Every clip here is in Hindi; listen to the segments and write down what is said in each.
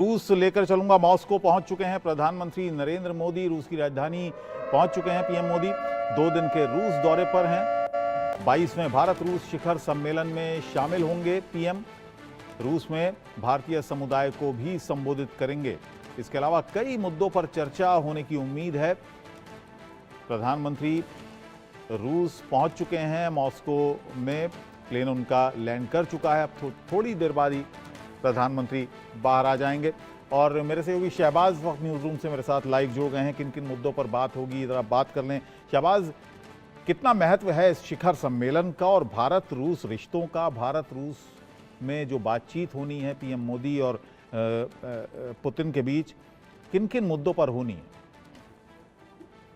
रूस लेकर चलूंगा। मॉस्को पहुंच चुके हैं प्रधानमंत्री नरेंद्र मोदी। रूस की राजधानी पहुंच चुके हैं पीएम मोदी। 2 दिन के रूस दौरे पर हैं। 22वें भारत रूस शिखर सम्मेलन में शामिल होंगे पीएम। रूस में भारतीय समुदाय को भी संबोधित करेंगे। इसके अलावा कई मुद्दों पर चर्चा होने की उम्मीद है। प्रधानमंत्री रूस पहुंच चुके हैं। मॉस्को में प्लेन उनका लैंड कर चुका है। अब थोड़ी देर बाद ही प्रधानमंत्री बाहर आ जाएंगे। और मेरे से होगी शहबाज, वक्त न्यूज़ रूम से मेरे साथ लाइव जुड़ गए हैं। किन किन मुद्दों पर बात होगी ज़रा बात कर लें। शहबाज, कितना महत्व है इस शिखर सम्मेलन का और भारत रूस रिश्तों का? भारत रूस में जो बातचीत होनी है पीएम मोदी और पुतिन के बीच, किन किन मुद्दों पर होनी है?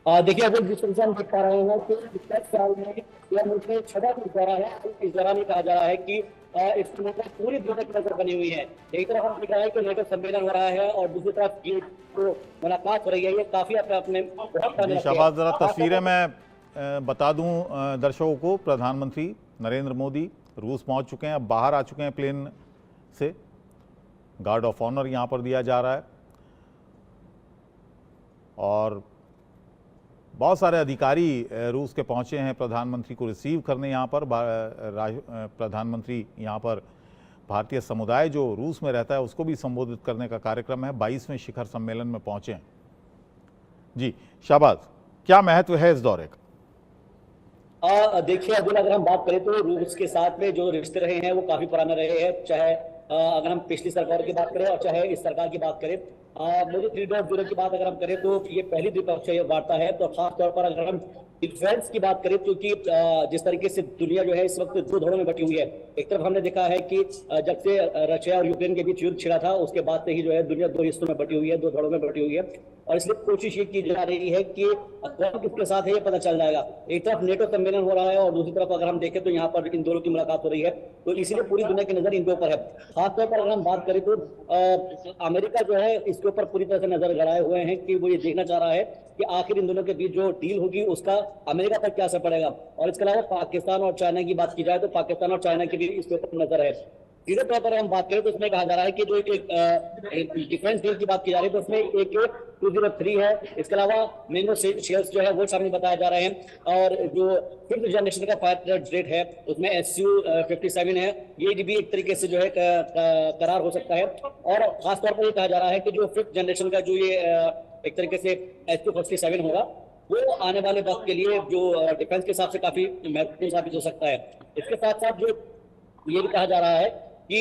देखिए, अगर जिस तरह हम देख पा रहे हैं कि 10 साल में यह मुल्क में छठा दौरा है। इस दौरान ये कहा जा रहा है कि इस पर पूरी दुनिया की नजर बनी हुई है। एक तरफ हम देख रहे हैं कि नेटो सम्मेलन हो रहा है और दूसरी तरफ ये जो मुलाकात हो रही है ये काफी अपने शहबाज, जरा तस्वीरें मैं बता दूं दर्शकों को। प्रधानमंत्री नरेंद्र मोदी रूस पहुंच चुके हैं, अब बाहर आ चुके हैं प्लेन से। गार्ड ऑफ ऑनर यहां पर दिया जा रहा है और बहुत सारे अधिकारी रूस के पहुंचे हैं प्रधानमंत्री को रिसीव करने। यहाँ पर प्रधानमंत्री यहाँ पर भारतीय समुदाय जो रूस में रहता है उसको भी संबोधित करने का कार्यक्रम है। 22वें शिखर सम्मेलन में पहुंचे हैं। जी शहबाज, क्या महत्व है इस दौरे का? देखिए अब्दुल, अगर हम बात करें तो रूस के साथ में जो रिश्ते रहे हैं वो काफी पुराने रहे हैं। चाहे अगर हम पिछली सरकार की बात करें और चाहे इस सरकार की बात करें। मोदी 3.0 की बात अगर हम करें तो ये पहली द्विपक्षीय वार्ता है। तो खास तौर पर अगर हम डिफेंस की बात करें, क्योंकि जिस तरीके से दुनिया जो है इस वक्त दो धड़ों में बटी हुई है। एक तरफ हमने देखा है कि जब से रशिया और यूक्रेन के बीच युद्ध छिड़ा था उसके बाद से ही जो है दुनिया दो हिस्सों में बटी हुई है, दो धड़ों में बटी हुई है। और इसलिए कोशिश ये की जा रही है कि कौन किसके साथ है ये पता चल जाएगा। एक तरफ नेटो सम्मेलन हो रहा है और दूसरी तरफ अगर हम देखें तो यहाँ पर इन दोनों की मुलाकात हो रही है। तो इसीलिए पूरी दुनिया की नजर इनके ऊपर है। खासतौर पर अगर हम बात करें तो अमेरिका जो है इसके ऊपर पूरी तरह से नजर गड़ाए हुए हैं कि वो ये देखना चाह रहा है कि आखिर इन दोनों के बीच जो डील होगी उसका अमेरिका पर क्या असर पड़ेगा। और इसके अलावा पाकिस्तान और चाइना की बात की जाए तो पाकिस्तान और चाइना की भी इसके ऊपर नजर है। सीधे तौर पर हम बात करें तो इसमें कहा जा रहा है कि जो एक डिफेंस डील की बात की जा रही है तो उसमें एक 203 है। इसके अलावा मैंगो शेल्स जो है वो शामिल बताया जा रहे हैं। और जो 5th जनरेशन का फाइटर जेट है उसमें SU-57 है। ये भी एक तरीके से जो है करार हो सकता है। और खासतौर पर ये कहा जा रहा है कि जो 5th जनरेशन का जो ये एक तरीके से SU-57 होगा वो आने वाले वक्त के लिए जो डिफेंस के हिसाब से काफी महत्वपूर्ण साबित हो सकता है। इसके साथ साथ जो ये भी कहा जा रहा है कि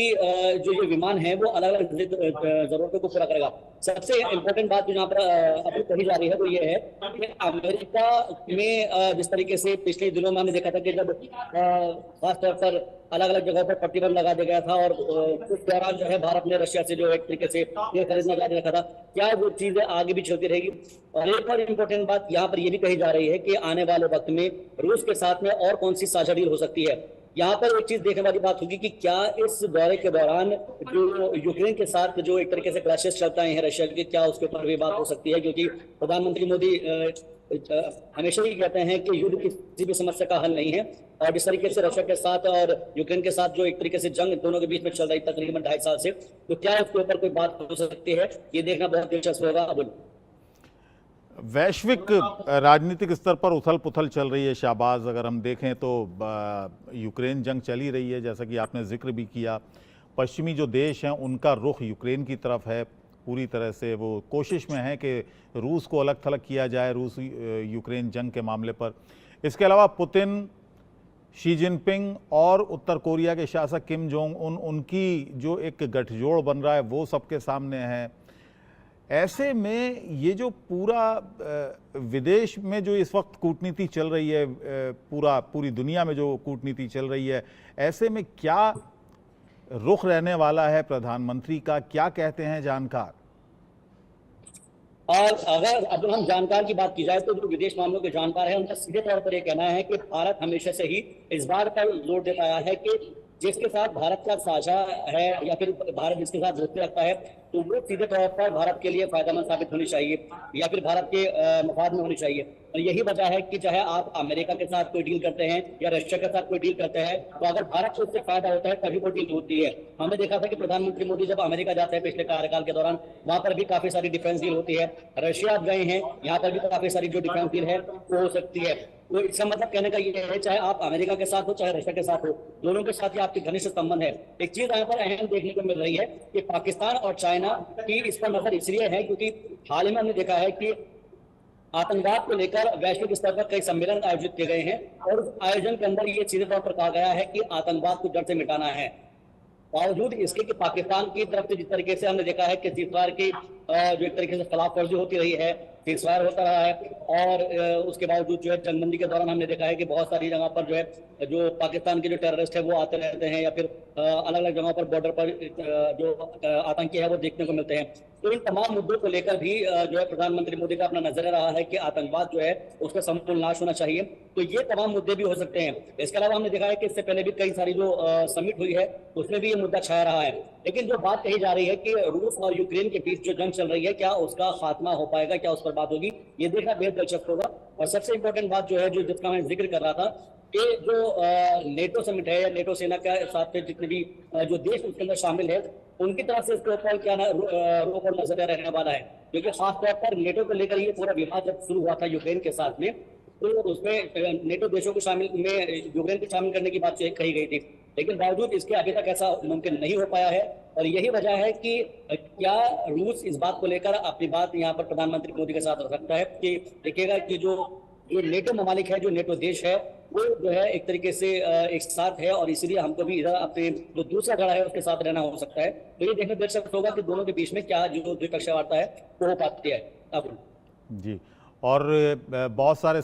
जो ये विमान है वो अलग अलग जरूरतों को पूरा करेगा। सबसे इंपॉर्टेंट बात जो यहाँ पर अभी कही जा रही है वो ये है कि अमेरिका में जिस तरीके से पिछले दिनों में हमने देखा था कि जब खासतौर पर अलग अलग जगहों पर प्रतिबंध लगा दिया गया था और उस दौरान जो है भारत ने रशिया से जो एक तरीके से ये खरीदना जारी रखा था, क्या वो चीजें आगे भी चलती रहेगी। और एक और इम्पोर्टेंट बात यहाँ पर ये भी कही जा रही है कि आने वाले वक्त में रूस के साथ में और कौन सी साझा डील हो सकती है। यहाँ पर एक चीज देखने वाली बात होगी कि क्या इस दौरे के दौरान जो यूक्रेन के साथ जो एक तरीके से क्लैशेस चलते हैं रशिया के, क्या उसके ऊपर भी बात हो सकती है। क्योंकि प्रधानमंत्री मोदी हमेशा ही कहते हैं कि युद्ध किसी भी समस्या का हल नहीं है। और जिस तरीके से रशिया के साथ और यूक्रेन के साथ जो एक तरीके से जंग दोनों के बीच में चल रही तकरीबन 2.5 साल से, तो क्या उसके ऊपर कोई बात हो सकती है, ये देखना बहुत दिलचस्प होगा। अबुल, वैश्विक राजनीतिक स्तर पर उथल पुथल चल रही है शहबाज। अगर हम देखें तो यूक्रेन जंग चली रही है, जैसा कि आपने जिक्र भी किया। पश्चिमी जो देश हैं उनका रुख यूक्रेन की तरफ है। पूरी तरह से वो कोशिश में है कि रूस को अलग थलग किया जाए रूस यूक्रेन जंग के मामले पर। इसके अलावा पुतिन, शी जिनपिंग और उत्तर कोरिया के शासक किम जोंग उन, उनकी जो एक गठजोड़ बन रहा है वो सबके सामने है। ऐसे में ये जो पूरा विदेश में जो इस वक्त कूटनीति चल रही है, पूरी दुनिया में जो कूटनीति चल रही है, ऐसे में क्या रुख रहने वाला है प्रधानमंत्री का? क्या कहते हैं जानकार? और अगर अब हम जानकार की बात की जाए तो जो विदेश मामलों के जानकार है उनका सीधे तौर पर यह कहना है कि भारत हमेशा से ही इस बात पर जोर देता आया है कि जिसके साथ भारत का साझा है या फिर भारत जिसके साथ दोस्ती रखता है, तो वो सीधे तौर पर भारत के लिए फायदेमंद साबित होनी चाहिए या फिर भारत के मफाद में होनी चाहिए। और यही वजह है कि चाहे आप अमेरिका के साथ कोई डील करते हैं या रशिया के साथ कोई डील करते हैं, तो अगर भारत को उससे फायदा होता है तभी वो डील होती है। हमने देखा था कि प्रधानमंत्री मोदी जब अमेरिका जाते हैं पिछले कार्यकाल के दौरान, वहां पर भी काफी सारी डिफेंस डील होती है। रशिया गए हैं, यहाँ पर भी काफी सारी जो डिफेंस डील है वो हो सकती है। तो इसका मतलब कहने का ये है, चाहे आप अमेरिका के साथ हो चाहे रशिया के साथ हो, दोनों के साथ ही आपके घनिष्ठ संबंध है। एक चीज यहाँ पर अहम देखने को मिल रही है कि पाकिस्तान और चाइना की इस पर नजर इसलिए है क्योंकि हाल ही में हमने देखा है कि आतंकवाद को लेकर वैश्विक स्तर पर कई सम्मेलन आयोजित किए गए हैं और उस आयोजन के अंदर ये सीधे तौर पर कहा गया है कि आतंकवाद को जड़ से मिटाना है। बावजूद इसके कि पाकिस्तान की तरफ से जिस तरीके से हमने देखा है कि सीजफायर की जो एक तरीके से खिलाफ वर्जी होती रही है, सीजफायर होता रहा है, और उसके बावजूद जो है जंगबंदी के दौरान हमने देखा है कि बहुत सारी जगह पर जो है जो पाकिस्तान के जो टेररिस्ट है वो आते रहते हैं या फिर अलग अलग जगहों पर बॉर्डर पर जो आतंकी है वो देखने को मिलते हैं। तो इन तमाम मुद्दों को लेकर भी जो है प्रधानमंत्री मोदी का अपना नजरिया रहा है कि आतंकवाद जो है उसका संपूर्ण नाश होना चाहिए। तो ये तमाम मुद्दे भी हो सकते हैं। इसके अलावा हमने देखा है कि इससे पहले भी कई सारी जो समिट हुई है उसमें भी ये मुद्दा छाया रहा है। लेकिन जो बात कही जा रही है कि रूस और यूक्रेन के बीच जो जंग चल रही है, क्या उसका खात्मा हो पाएगा, क्या उस पर बात होगी, ये देखना बेहद दिलचस्प होगा। और सबसे इंपॉर्टेंट बात जो है जिसका मैं जिक्र कर रहा था कि जो नेटो समिट है या नेटो सेना के साथ जितने भी जो देश उसके अंदर शामिल है, उनकी तरफ से इसके ऊपर क्या रोक और नजरिया रहने वाला है। क्योंकि खासतौर पर नेटो को लेकर ये पूरा विवाद जब शुरू हुआ था यूक्रेन के साथ में, तो उसमें नेटो देशों को शामिल में यूक्रेन को शामिल करने की बात कही गई थी, लेकिन बावजूद इसके अभी तक ऐसा मुमकिन नहीं हो पाया है। और यही वजह है कि क्या रूस इस बात को लेकर अपनी बात यहाँ पर प्रधानमंत्री मोदी के साथ रख सकता है कि देखिएगा कि जो नेटो ममालिक है, जो नेटो देश है, वो जो है एक तरीके से एक साथ है और इसलिए हमको भी इधर अपने जो दूसरा खड़ा है उसके साथ रहना हो सकता है। तो ये देखने दिलचस्प होगा कि दोनों के बीच में क्या जो द्विपक्षीय वार्ता है वो हो पाती है। अब जी, और बहुत सारे